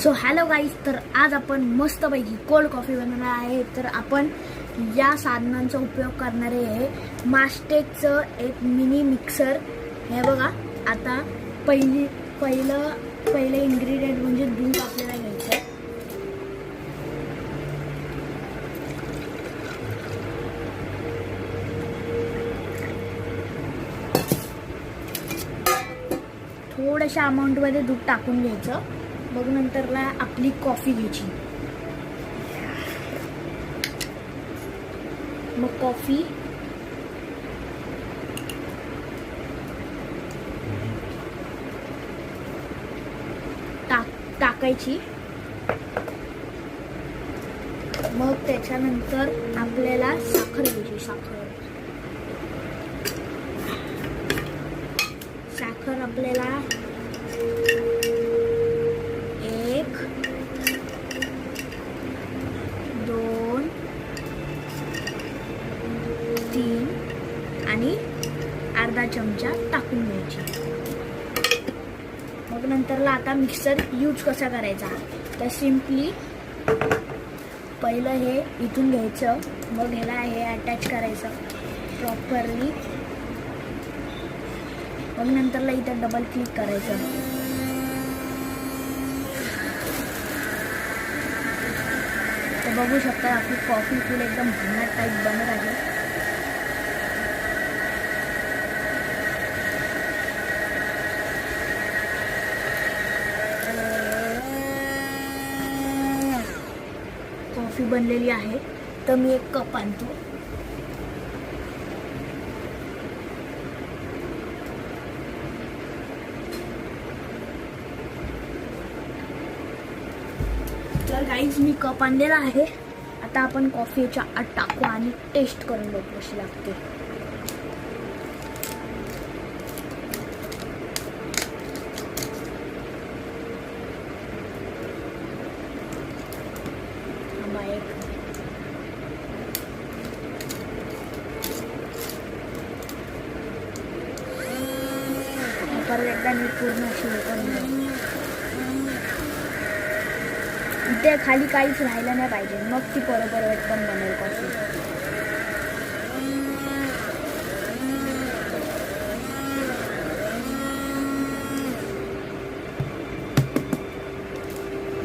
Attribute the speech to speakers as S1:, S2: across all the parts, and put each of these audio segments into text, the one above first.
S1: So hello guys, तर आज आपण मस्तपैकी कोल्ड कॉफी बनवणार आहे. तर आपण या साधनांचा उपयोग करणार आहे. मास्टेकचं एक मिनी मिक्सर. हे बघा, आता पहिलं इन्ग्रेडियंट म्हणजे दूध आपल्याला घ्यायचं आहे. थोड्याशा अमाऊंटमध्ये दूध टाकून घ्यायचं. मग नंतरला आपली कॉफी घ्यायची. मग कॉफी टाकायची. मग त्याच्यानंतर आपल्याला साखर घ्यायची. साखर आपल्याला 1 2 3 आणि अर्धा चमचा टाकून घ्यायची. मग नंतरला आता मिक्सर यूज कसा करायचा, तर सिम्पली पहिलं हे इथून घ्यायचं. मग ह्याला हे अटॅच करायचं प्रॉपरली. मग नंतरला इथं डबल क्लिक करायचं. तर बघू शकता आपली कॉफी फुल एकदम भन्नाट टाईप बनत आहे. कॉफी बनलेली आहे. तर मी एक कप आणतो. तर गाईज, मी कप आणलेला आहे. आता आपण कॉफीच्या आत टाकू आणि टेस्ट करून बघू कशी लागते. परत एकदा नीट पूर्ण अशी करून इथे खाली काहीच राहिलं नाही पाहिजे. मग ती बरोबर एकदम बनेल कॉफी.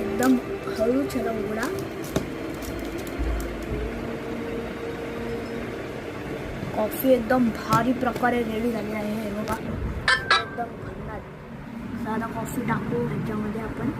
S1: एकदम हळूच ह्याला उघडा. कॉफी एकदम भारी प्रकारे रेडी झाली आहे. हे बघा, एकदम भन्नाट. साधा कॉफी टाकू ह्याच्यामध्ये आपण.